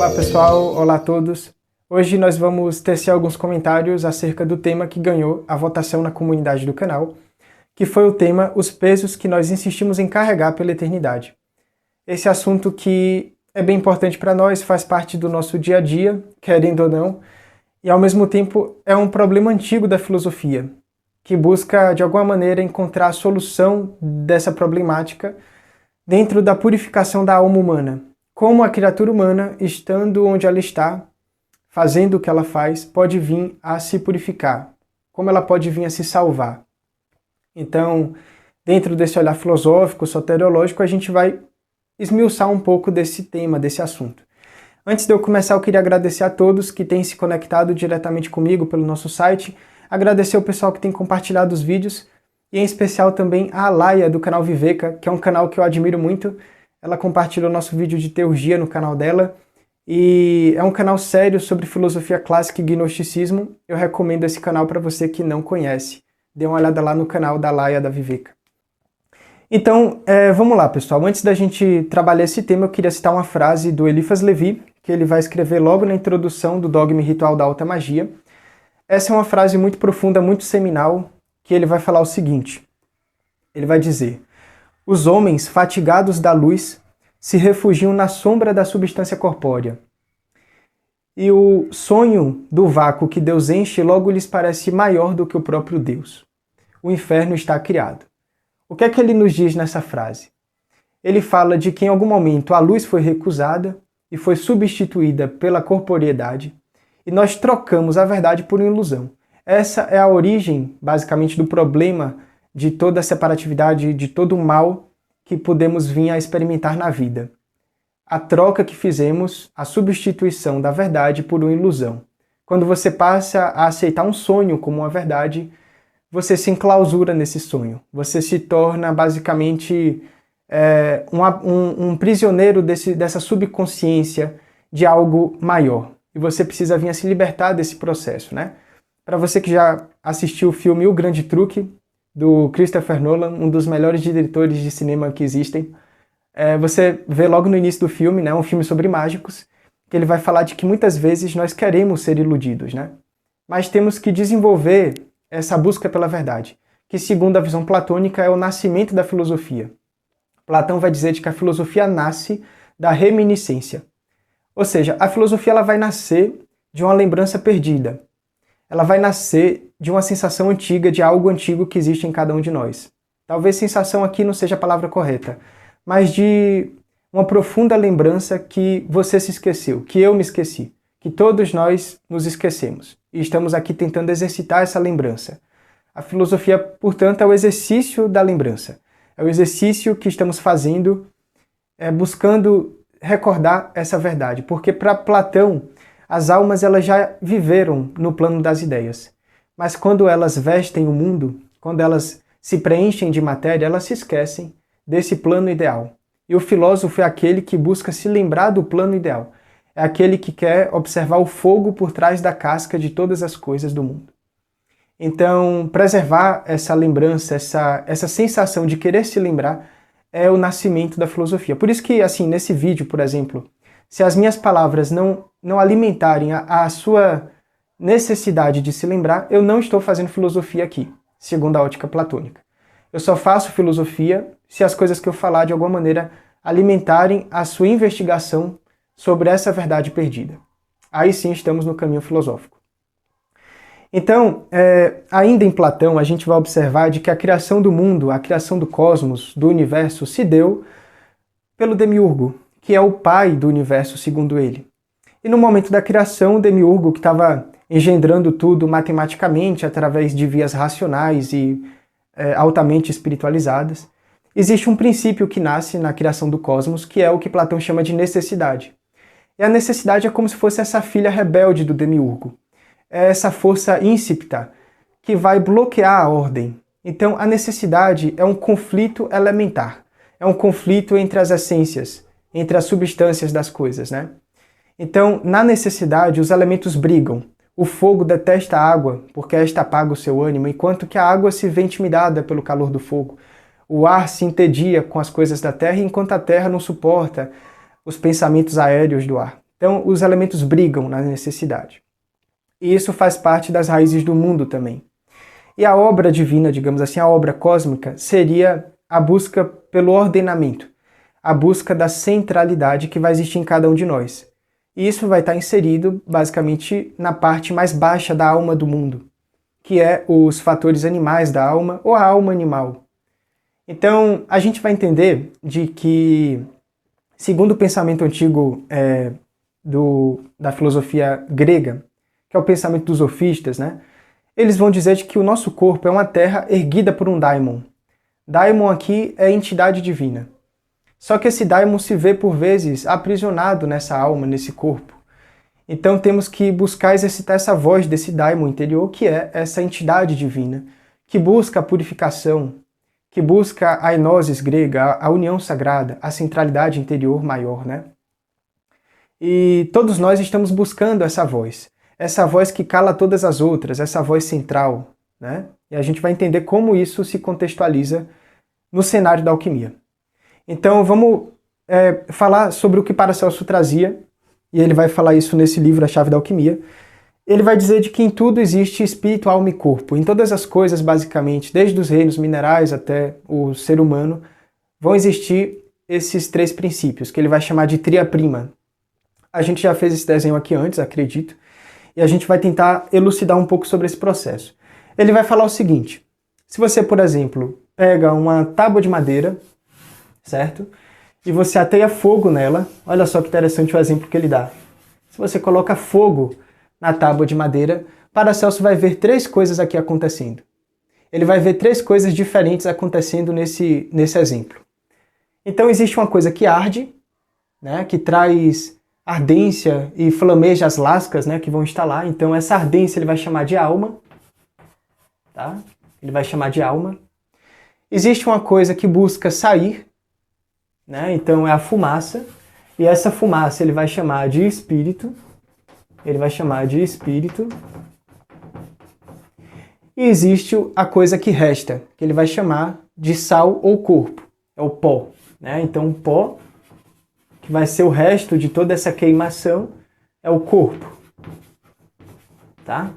Olá pessoal, olá a todos. Hoje nós vamos tecer alguns comentários acerca do tema que ganhou a votação na comunidade do canal, que foi o tema Os pesos que nós insistimos em carregar pela eternidade. Esse assunto que é bem importante para nós, faz parte do nosso dia a dia, querendo ou não, e ao mesmo tempo é um problema antigo da filosofia, que busca de alguma maneira encontrar a solução dessa problemática dentro da purificação da alma humana. Como a criatura humana, estando onde ela está, fazendo o que ela faz, pode vir a se purificar, como ela pode vir a se salvar. Então, dentro desse olhar filosófico, soteriológico, a gente vai esmiuçar um pouco desse tema, desse assunto. Antes de eu começar, eu queria agradecer a todos que têm se conectado diretamente comigo pelo nosso site, agradecer o pessoal que tem compartilhado os vídeos, e em especial também a Alaia, do canal Viveca, que é um canal que eu admiro muito. Ela compartilhou nosso vídeo de teurgia no canal dela, e é um canal sério sobre filosofia clássica e gnosticismo. Eu recomendo esse canal para você que não conhece. Dê uma olhada lá no canal da Alaia, da Viveca. Então, vamos lá, pessoal. Antes da gente trabalhar esse tema, eu queria citar uma frase do Eliphas Levi, que ele vai escrever logo na introdução do Dogma e Ritual da Alta Magia. Essa é uma frase muito profunda, muito seminal, que ele vai falar o seguinte. Ele vai dizer: os homens, fatigados da luz, se refugiam na sombra da substância corpórea. E o sonho do vácuo que Deus enche logo lhes parece maior do que o próprio Deus. O inferno está criado. O que é que ele nos diz nessa frase? Ele fala de que em algum momento a luz foi recusada e foi substituída pela corporeidade, e nós trocamos a verdade por uma ilusão. Essa é a origem, basicamente, do problema de toda a separatividade, de todo o mal que podemos vir a experimentar na vida. A troca que fizemos, a substituição da verdade por uma ilusão. Quando você passa a aceitar um sonho como uma verdade, você se enclausura nesse sonho. Você se torna, basicamente, um prisioneiro dessa subconsciência de algo maior. E você precisa vir a se libertar desse processo, né? Para você que já assistiu o filme O Grande Truque, do Christopher Nolan, um dos melhores diretores de cinema que existem, você vê logo no início do filme, né, um filme sobre mágicos, que ele vai falar de que muitas vezes nós queremos ser iludidos, né? Mas temos que desenvolver essa busca pela verdade, que segundo a visão platônica é o nascimento da filosofia. Platão vai dizer de que a filosofia nasce da reminiscência. Ou seja, a filosofia ela vai nascer de uma lembrança perdida. Ela vai nascer de uma sensação antiga, de algo antigo que existe em cada um de nós. Talvez sensação aqui não seja a palavra correta, mas de uma profunda lembrança que você se esqueceu, que eu me esqueci, que todos nós nos esquecemos. E estamos aqui tentando exercitar essa lembrança. A filosofia, portanto, é o exercício da lembrança. É o exercício que estamos fazendo, buscando recordar essa verdade. Porque para Platão, as almas elas já viveram no plano das ideias. Mas quando elas vestem o mundo, quando elas se preenchem de matéria, elas se esquecem desse plano ideal. E o filósofo é aquele que busca se lembrar do plano ideal. É aquele que quer observar o fogo por trás da casca de todas as coisas do mundo. Então, preservar essa lembrança, essa sensação de querer se lembrar, é o nascimento da filosofia. Por isso que, assim, nesse vídeo, por exemplo, se as minhas palavras não alimentarem a sua necessidade de se lembrar, eu não estou fazendo filosofia aqui, segundo a ótica platônica. Eu só faço filosofia se as coisas que eu falar, de alguma maneira, alimentarem a sua investigação sobre essa verdade perdida. Aí sim estamos no caminho filosófico. Então, ainda em Platão, a gente vai observar de que a criação do mundo, a criação do cosmos, do universo, se deu pelo Demiurgo, que é o pai do universo, segundo ele. E no momento da criação, o Demiurgo, que estava engendrando tudo matematicamente, através de vias racionais e altamente espiritualizadas, existe um princípio que nasce na criação do cosmos, que é o que Platão chama de necessidade. E a necessidade é como se fosse essa filha rebelde do Demiurgo. É essa força íncipta que vai bloquear a ordem. Então, a necessidade é um conflito elementar. É um conflito entre as essências, entre as substâncias das coisas, né? Então, na necessidade, os elementos brigam. O fogo detesta a água, porque esta apaga o seu ânimo, enquanto que a água se vê intimidada pelo calor do fogo. O ar se entedia com as coisas da terra, enquanto a terra não suporta os pensamentos aéreos do ar. Então, os elementos brigam na necessidade. E isso faz parte das raízes do mundo também. E a obra divina, digamos assim, a obra cósmica, seria a busca pelo ordenamento, a busca da centralidade que vai existir em cada um de nós. E isso vai estar inserido, basicamente, na parte mais baixa da alma do mundo, que é os fatores animais da alma, ou a alma animal. Então, a gente vai entender de que, segundo o pensamento antigo da filosofia grega, que é o pensamento dos sofistas, né? Eles vão dizer de que o nosso corpo é uma terra erguida por um daimon. Daimon aqui é entidade divina. Só que esse daimon se vê, por vezes, aprisionado nessa alma, nesse corpo. Então temos que buscar exercitar essa voz desse daimon interior, que é essa entidade divina, que busca a purificação, que busca a enosis grega, a união sagrada, a centralidade interior maior, né? E todos nós estamos buscando essa voz que cala todas as outras, essa voz central, né? E a gente vai entender como isso se contextualiza no cenário da alquimia. Então vamos falar sobre o que Paracelso trazia, e ele vai falar isso nesse livro, A Chave da Alquimia. Ele vai dizer de que em tudo existe espírito, alma e corpo. Em todas as coisas, basicamente, desde os reinos minerais até o ser humano, vão existir esses três princípios, que ele vai chamar de tria prima. A gente já fez esse desenho aqui antes, acredito, e a gente vai tentar elucidar um pouco sobre esse processo. Ele vai falar o seguinte: se você, por exemplo, pega uma tábua de madeira, certo? E você ateia fogo nela, olha só que interessante o exemplo que ele dá. Se você coloca fogo na tábua de madeira, Paracelso vai ver três coisas aqui acontecendo. Ele vai ver três coisas diferentes acontecendo nesse exemplo. Então existe uma coisa que arde, né, que traz ardência e flameja as lascas, né, que vão estar lá. Então essa ardência ele vai chamar de alma, tá? Ele vai chamar de alma. Existe uma coisa que busca sair, né? Então é a fumaça, e essa fumaça ele vai chamar de espírito. Ele vai chamar de espírito. E existe a coisa que resta, que ele vai chamar de sal ou corpo, é o pó, né? Então o pó, que vai ser o resto de toda essa queimação, é o corpo, tá?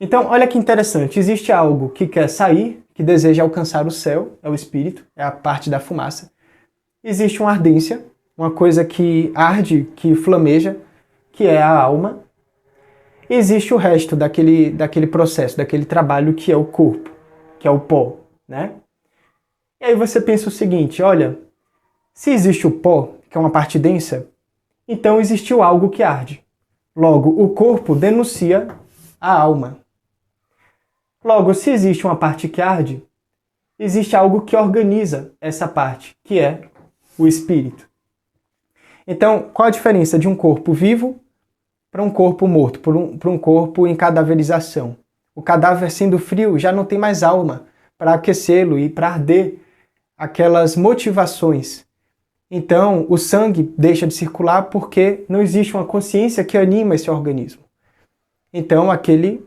Então, olha que interessante, existe algo que quer sair, que deseja alcançar o céu, é o espírito, é a parte da fumaça. Existe uma ardência, uma coisa que arde, que flameja, que é a alma. E existe o resto daquele processo, daquele trabalho que é o corpo, que é o pó, né? E aí você pensa o seguinte, olha, se existe o pó, que é uma parte densa, então existiu algo que arde. Logo, o corpo denuncia a alma. Logo, se existe uma parte que arde, existe algo que organiza essa parte, que é o espírito. Então, qual a diferença de um corpo vivo para um corpo morto, para um corpo em cadaverização? O cadáver sendo frio já não tem mais alma para aquecê-lo e para arder aquelas motivações. Então, o sangue deixa de circular porque não existe uma consciência que anima esse organismo. Então, aquele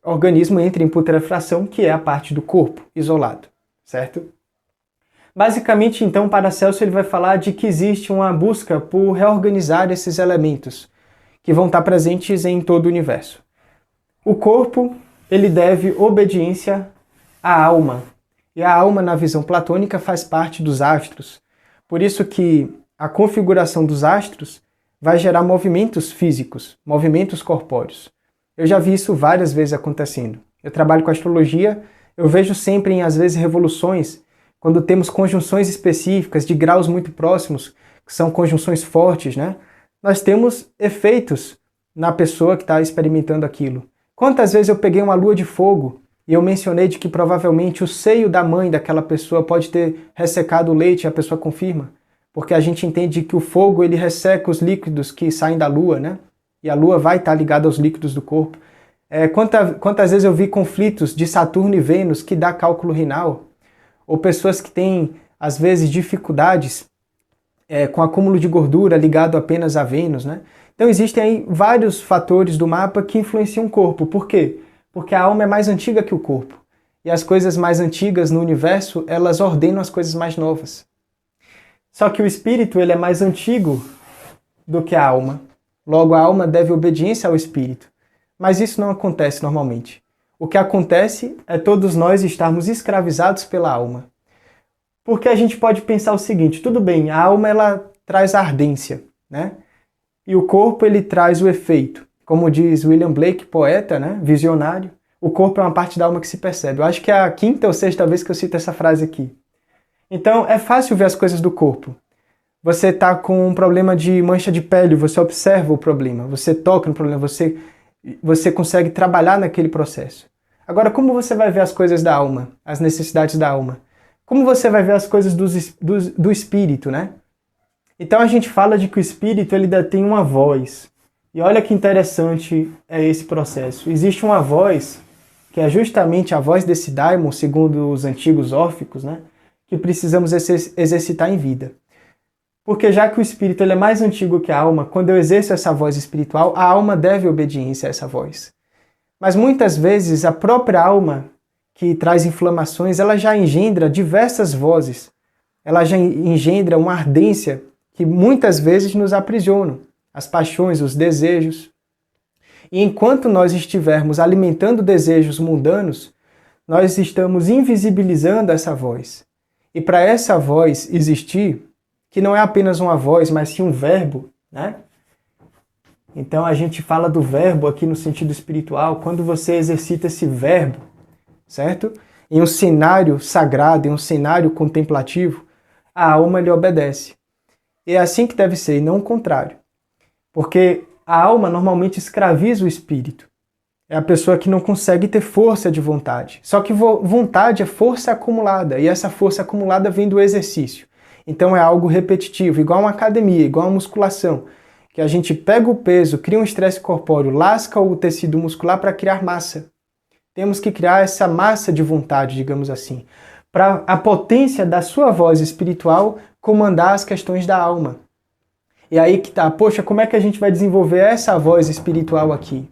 organismo entra em putrefação, que é a parte do corpo isolado, certo? Basicamente, então, Paracelso ele vai falar de que existe uma busca por reorganizar esses elementos que vão estar presentes em todo o universo. O corpo, ele deve obediência à alma. E a alma, na visão platônica, faz parte dos astros. Por isso que a configuração dos astros vai gerar movimentos físicos, movimentos corpóreos. Eu já vi isso várias vezes acontecendo. Eu trabalho com astrologia, eu vejo sempre, às vezes, revoluções, quando temos conjunções específicas de graus muito próximos, que são conjunções fortes, né? Nós temos efeitos na pessoa que está experimentando aquilo. Quantas vezes eu peguei uma lua de fogo e eu mencionei de que provavelmente o seio da mãe daquela pessoa pode ter ressecado o leite e a pessoa confirma? Porque a gente entende que o fogo ele resseca os líquidos que saem da lua, né? E a lua vai estar ligada aos líquidos do corpo. Quantas vezes eu vi conflitos de Saturno e Vênus que dá cálculo renal? Ou pessoas que têm, às vezes, dificuldades com acúmulo de gordura ligado apenas a Vênus, né? Então existem aí vários fatores do mapa que influenciam o corpo. Por quê? Porque a alma é mais antiga que o corpo. E as coisas mais antigas no universo, elas ordenam as coisas mais novas. Só que o espírito, ele é mais antigo do que a alma. Logo, a alma deve obediência ao espírito. Mas isso não acontece normalmente. O que acontece é todos nós estarmos escravizados pela alma. Porque a gente pode pensar o seguinte, tudo bem, a alma ela traz a ardência, né? E o corpo ele traz o efeito. Como diz William Blake, poeta, né? Visionário, o corpo é uma parte da alma que se percebe. Eu acho que é a quinta ou sexta vez que eu cito essa frase aqui. Então, é fácil ver as coisas do corpo. Você está com um problema de mancha de pele, você observa o problema, você toca no problema, você consegue trabalhar naquele processo. Agora, como você vai ver as coisas da alma, as necessidades da alma? Como você vai ver as coisas do espírito, né? Então a gente fala de que o espírito ele ainda tem uma voz. E olha que interessante é esse processo. Existe uma voz, que é justamente a voz desse daimon, segundo os antigos órficos, né? Que precisamos exercitar em vida. Porque já que o espírito ele é mais antigo que a alma, quando eu exerço essa voz espiritual, a alma deve obediência a essa voz. Mas muitas vezes a própria alma, que traz inflamações, ela já engendra diversas vozes. Ela já engendra uma ardência que muitas vezes nos aprisionam. As paixões, os desejos. E enquanto nós estivermos alimentando desejos mundanos, nós estamos invisibilizando essa voz. E para essa voz existir, que não é apenas uma voz, mas sim um verbo, né? Então a gente fala do verbo aqui no sentido espiritual, quando você exercita esse verbo, certo? Em um cenário sagrado, em um cenário contemplativo, a alma lhe obedece. E é assim que deve ser, e não o contrário. Porque a alma normalmente escraviza o espírito. É a pessoa que não consegue ter força de vontade. Só que vontade é força acumulada, e essa força acumulada vem do exercício. Então é algo repetitivo, igual uma academia, igual uma musculação, que a gente pega o peso, cria um estresse corpóreo, lasca o tecido muscular para criar massa. Temos que criar essa massa de vontade, digamos assim, para a potência da sua voz espiritual comandar as questões da alma. E aí que tá, poxa, como é que a gente vai desenvolver essa voz espiritual aqui?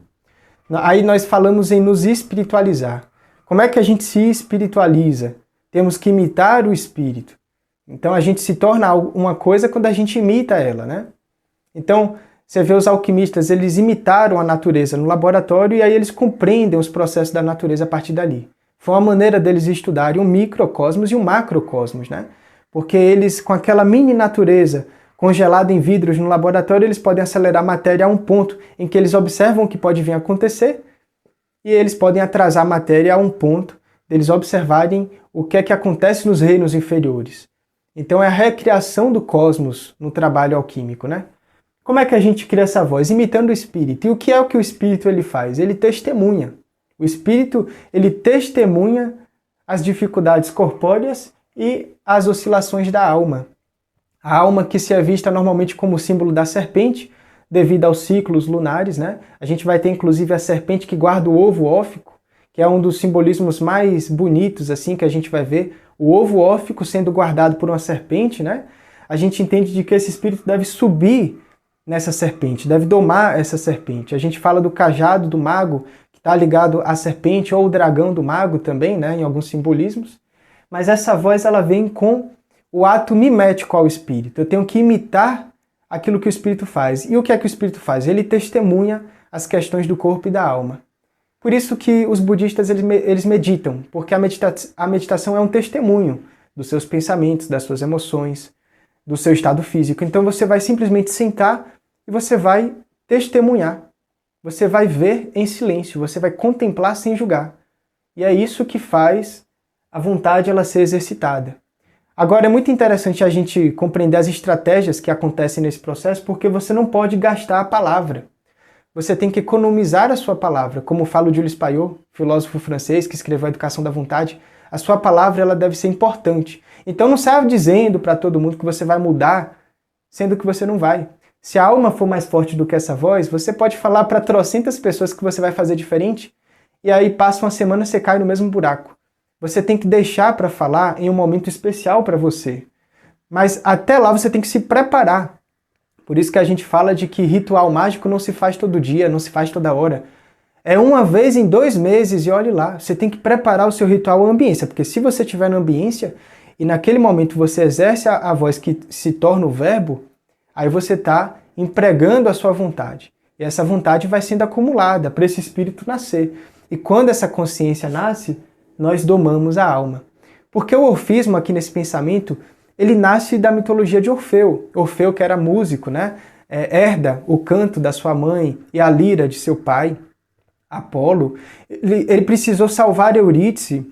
Aí nós falamos em nos espiritualizar. Como é que a gente se espiritualiza? Temos que imitar o espírito. Então a gente se torna uma coisa quando a gente imita ela, né? Então, você vê os alquimistas, eles imitaram a natureza no laboratório e aí eles compreendem os processos da natureza a partir dali. Foi uma maneira deles estudarem um microcosmos e um macrocosmos, né? Porque eles, com aquela mini natureza congelada em vidros no laboratório, eles podem acelerar a matéria a um ponto em que eles observam o que pode vir a acontecer e eles podem atrasar a matéria a um ponto deles observarem o que é que acontece nos reinos inferiores. Então é a recriação do cosmos no trabalho alquímico, né? Como é que a gente cria essa voz? Imitando o espírito. E o que é o que o espírito ele faz? Ele testemunha. O espírito ele testemunha as dificuldades corpóreas e as oscilações da alma. A alma que se é vista normalmente como símbolo da serpente, devido aos ciclos lunares, né? A gente vai ter inclusive a serpente que guarda o ovo ófico, que é um dos simbolismos mais bonitos assim que a gente vai ver. O ovo ófico sendo guardado por uma serpente, né? A gente entende de que esse espírito deve subir nessa serpente, deve domar essa serpente. A gente fala do cajado do mago, que está ligado à serpente, ou o dragão do mago também, né? Em alguns simbolismos. Mas essa voz ela vem com o ato mimético ao espírito. Eu tenho que imitar aquilo que o espírito faz. E o que é que o espírito faz? Ele testemunha as questões do corpo e da alma. Por isso que os budistas eles meditam, porque a meditação é um testemunho dos seus pensamentos, das suas emoções, do seu estado físico. Então você vai simplesmente sentar e você vai testemunhar. Você vai ver em silêncio, você vai contemplar sem julgar. E é isso que faz a vontade ela ser exercitada. Agora é muito interessante a gente compreender as estratégias que acontecem nesse processo, porque você não pode gastar a palavra. Você tem que economizar a sua palavra. Como fala o Gilles Payot, filósofo francês que escreveu A Educação da Vontade, a sua palavra ela deve ser importante. Então não saia dizendo para todo mundo que você vai mudar, sendo que você não vai. Se a alma for mais forte do que essa voz, você pode falar para trocentas pessoas que você vai fazer diferente, e aí passa uma semana e você cai no mesmo buraco. Você tem que deixar para falar em um momento especial para você. Mas até lá você tem que se preparar. Por isso que a gente fala de que ritual mágico não se faz todo dia, não se faz toda hora. É uma vez em 2 meses e olhe lá. Você tem que preparar o seu ritual à ambiência, porque se você estiver na ambiência e naquele momento você exerce a voz que se torna o verbo, aí você está empregando a sua vontade. E essa vontade vai sendo acumulada para esse espírito nascer. E quando essa consciência nasce, nós domamos a alma. Porque o orfismo aqui nesse pensamento, ele nasce da mitologia de Orfeu. Orfeu, que era músico, né? Herda o canto da sua mãe e a lira de seu pai, Apolo. Ele precisou salvar Eurídice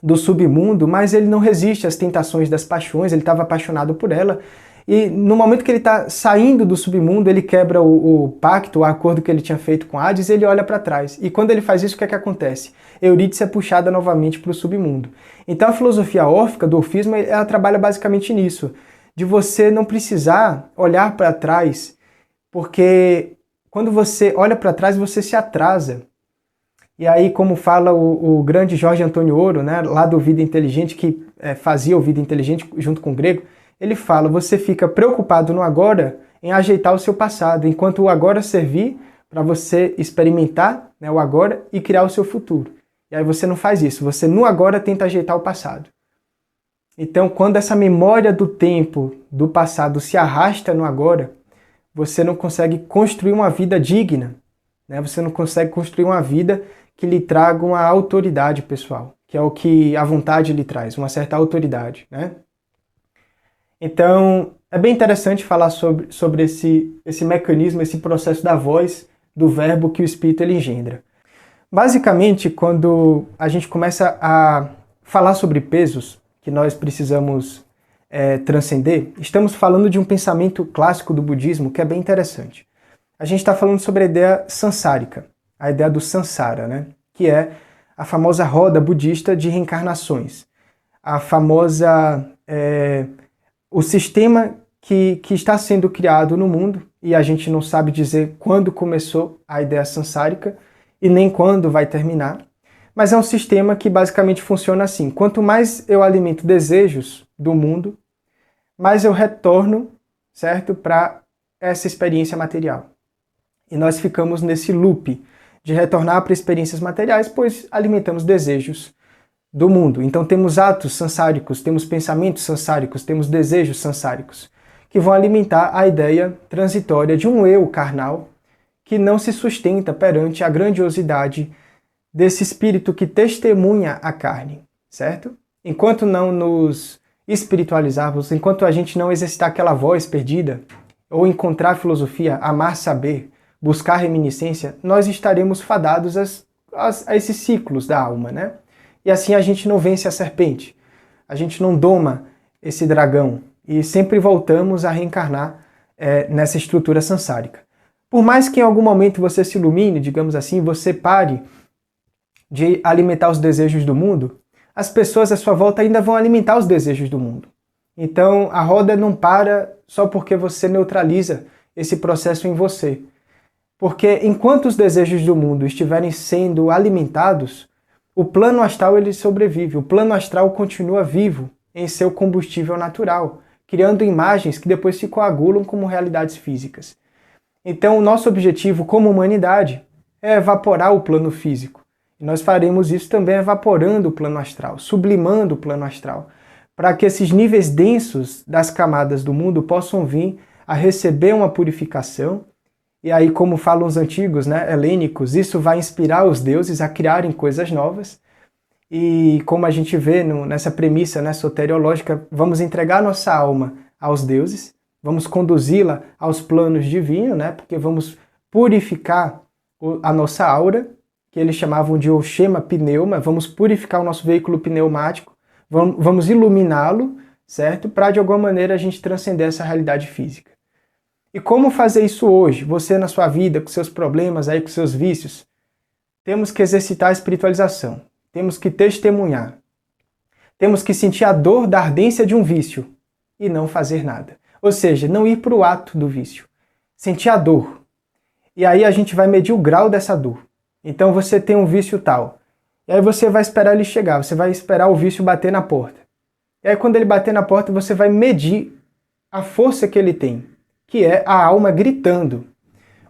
do submundo, mas ele não resiste às tentações das paixões, ele estava apaixonado por ela. E no momento que ele está saindo do submundo, ele quebra o pacto, o acordo que ele tinha feito com Hades, e ele olha para trás. E quando ele faz isso, o que é que acontece? Eurídice é puxada novamente para o submundo. Então a filosofia órfica do orfismo, ela trabalha basicamente nisso, de você não precisar olhar para trás, porque quando você olha para trás, você se atrasa. E aí, como fala o grande Jorge Antônio Ouro, né, lá do Vida Inteligente, que fazia o Vida Inteligente junto com o Grego, ele fala, você fica preocupado no agora em ajeitar o seu passado, enquanto o agora servir para você experimentar, né, o agora e criar o seu futuro. E aí você não faz isso, você no agora tenta ajeitar o passado. Então, quando essa memória do tempo, do passado, se arrasta no agora, você não consegue construir uma vida digna, né? Você não consegue construir uma vida que lhe traga uma autoridade pessoal, que é o que a vontade lhe traz, uma certa autoridade, né? Então, é bem interessante falar sobre esse mecanismo, esse processo da voz, do verbo que o Espírito ele engendra. Basicamente, quando a gente começa a falar sobre pesos que nós precisamos transcender, estamos falando de um pensamento clássico do budismo que é bem interessante. A gente está falando sobre a ideia sansārica, a ideia do samsara, né? Que é a famosa roda budista de reencarnações, a famosa o sistema que está sendo criado no mundo, e a gente não sabe dizer quando começou a ideia sansārica e nem quando vai terminar, mas é um sistema que basicamente funciona assim: quanto mais eu alimento desejos do mundo, mais eu retorno, certo, para essa experiência material. E nós ficamos nesse loop de retornar para experiências materiais, pois alimentamos desejos do mundo. Então temos atos sansáricos, temos pensamentos sansáricos, temos desejos sansáricos, que vão alimentar a ideia transitória de um eu carnal que não se sustenta perante a grandiosidade desse espírito que testemunha a carne, certo? Enquanto não nos espiritualizarmos, enquanto a gente não exercitar aquela voz perdida, ou encontrar filosofia, amar saber, buscar reminiscência, nós estaremos fadados a esses ciclos da alma, né? E assim a gente não vence a serpente, a gente não doma esse dragão e sempre voltamos a reencarnar nessa estrutura sansárica. Por mais que em algum momento você se ilumine, digamos assim, você pare de alimentar os desejos do mundo, as pessoas à sua volta ainda vão alimentar os desejos do mundo. Então a roda não para só porque você neutraliza esse processo em você. Porque enquanto os desejos do mundo estiverem sendo alimentados, o plano astral ele sobrevive, o plano astral continua vivo em seu combustível natural, criando imagens que depois se coagulam como realidades físicas. Então o nosso objetivo como humanidade é evaporar o plano físico. E nós faremos isso também evaporando o plano astral, sublimando o plano astral, para que esses níveis densos das camadas do mundo possam vir a receber uma purificação. E aí, como falam os antigos, né, helênicos, isso vai inspirar os deuses a criarem coisas novas. E como a gente vê nessa premissa, né, soteriológica, vamos entregar nossa alma aos deuses, vamos conduzi-la aos planos divinos, né, porque vamos purificar a nossa aura, que eles chamavam de Oshema Pneuma, vamos purificar o nosso veículo pneumático, vamos iluminá-lo, certo? Para de alguma maneira a gente transcender essa realidade física. E como fazer isso hoje? Você na sua vida, com seus problemas, aí, com seus vícios? Temos que exercitar a espiritualização. Temos que testemunhar. Temos que sentir a dor da ardência de um vício e não fazer nada. Ou seja, não ir para o ato do vício. Sentir a dor. E aí a gente vai medir o grau dessa dor. Então você tem um vício tal. E aí você vai esperar ele chegar. Você vai esperar o vício bater na porta. E aí quando ele bater na porta, você vai medir a força que ele tem, que é a alma gritando.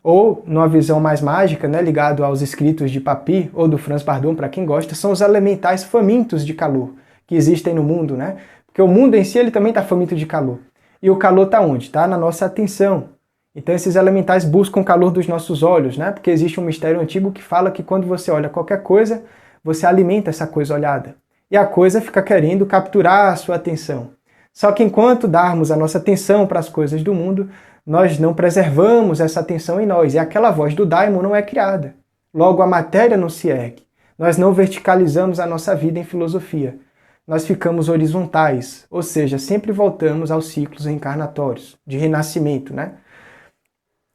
Ou, numa visão mais mágica, né, ligado aos escritos de Papy ou do Franz Bardon, para quem gosta, são os elementais famintos de calor que existem no mundo, né? Porque o mundo em si ele também está faminto de calor. E o calor está onde? Está na nossa atenção. Então esses elementais buscam o calor dos nossos olhos, né? Porque existe um mistério antigo que fala que quando você olha qualquer coisa, você alimenta essa coisa olhada. E a coisa fica querendo capturar a sua atenção. Só que enquanto darmos a nossa atenção para as coisas do mundo, nós não preservamos essa atenção em nós. E aquela voz do daimon não é criada. Logo, a matéria não se ergue. Nós não verticalizamos a nossa vida em filosofia. Nós ficamos horizontais, ou seja, sempre voltamos aos ciclos reencarnatórios, de renascimento, né?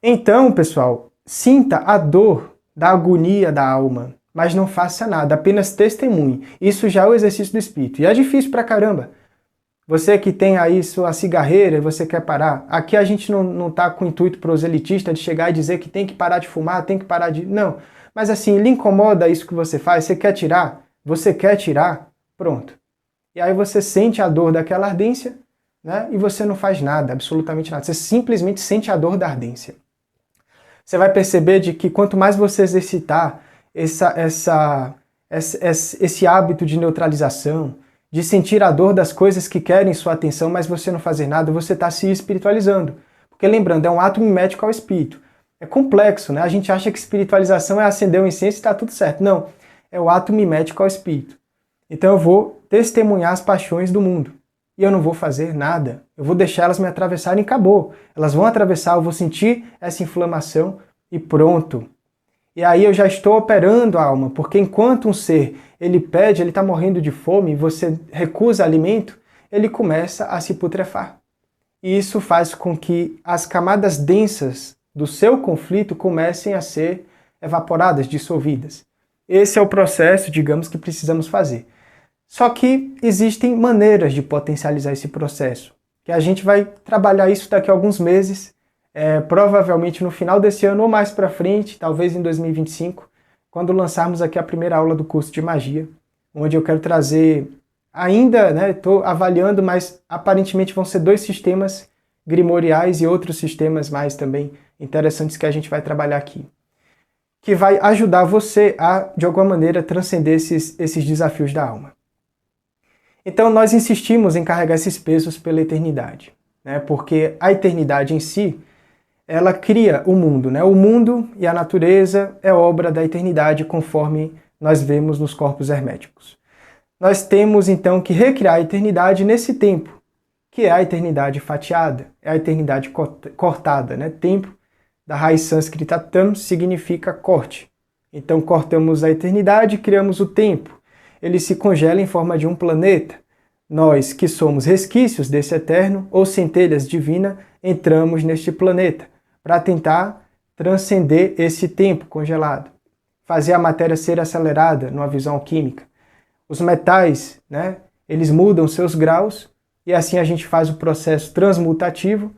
Então, pessoal, sinta a dor da agonia da alma, mas não faça nada, apenas testemunhe. Isso já é o exercício do espírito. E é difícil pra caramba. Você que tem aí sua cigarreira e você quer parar, aqui a gente não está com o intuito proselitista de chegar e dizer que tem que parar de fumar, tem que parar de... Não. Mas assim, lhe incomoda isso que você faz? Você quer tirar? Você quer tirar? Pronto. E aí você sente a dor daquela ardência, né? E você não faz nada, absolutamente nada. Você simplesmente sente a dor da ardência. Você vai perceber de que quanto mais você exercitar esse hábito de neutralização, de sentir a dor das coisas que querem sua atenção, mas você não fazer nada, você está se espiritualizando. Porque lembrando, é um ato mimético ao espírito. É complexo, né? A gente acha que espiritualização é acender um incenso e está tudo certo. Não, é o ato mimético ao espírito. Então eu vou testemunhar as paixões do mundo. E eu não vou fazer nada. Eu vou deixar elas me atravessarem e acabou. Elas vão atravessar, eu vou sentir essa inflamação e pronto. E aí eu já estou operando a alma, porque enquanto um ser, ele pede, ele está morrendo de fome, e você recusa alimento, ele começa a se putrefar. E isso faz com que as camadas densas do seu conflito comecem a ser evaporadas, dissolvidas. Esse é o processo, digamos, que precisamos fazer. Só que existem maneiras de potencializar esse processo, que a gente vai trabalhar isso daqui a alguns meses, provavelmente no final desse ano ou mais para frente, talvez em 2025, quando lançarmos aqui a primeira aula do curso de magia, onde eu quero trazer, ainda, né, estou avaliando, mas aparentemente vão ser 2 sistemas grimoriais e outros sistemas mais também interessantes que a gente vai trabalhar aqui, que vai ajudar você a, de alguma maneira, transcender esses desafios da alma. Então nós insistimos em carregar esses pesos pela eternidade, né, porque a eternidade em si, ela cria o mundo, né? O mundo e a natureza é obra da eternidade, conforme nós vemos nos corpos herméticos. Nós temos, então, que recriar a eternidade nesse tempo, que é a eternidade fatiada, é a eternidade cortada, né? Tempo, da raiz sânscrita tam, significa corte. Então, cortamos a eternidade e criamos o tempo. Ele se congela em forma de um planeta. Nós, que somos resquícios desse eterno, ou centelhas divinas, entramos neste planeta, para tentar transcender esse tempo congelado, fazer a matéria ser acelerada numa visão alquímica. Os metais, né, eles mudam seus graus e assim a gente faz o processo transmutativo,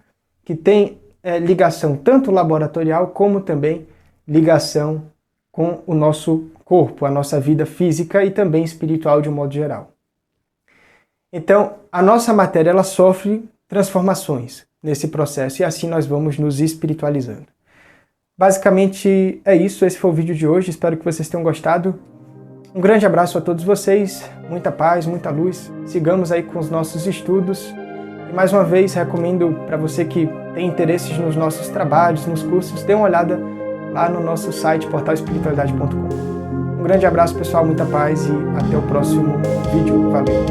que tem ligação tanto laboratorial como também ligação com o nosso corpo, a nossa vida física e também espiritual de um modo geral. Então, a nossa matéria ela sofre transformações nesse processo e assim nós vamos nos espiritualizando. Basicamente é isso, esse foi o vídeo de hoje, espero que vocês tenham gostado. Um grande abraço a todos vocês, muita paz, muita luz, sigamos aí com os nossos estudos e mais uma vez recomendo para você que tem interesses nos nossos trabalhos, nos cursos, dê uma olhada lá no nosso site portalespiritualidade.com. Um grande abraço pessoal, muita paz e até o próximo vídeo, valeu!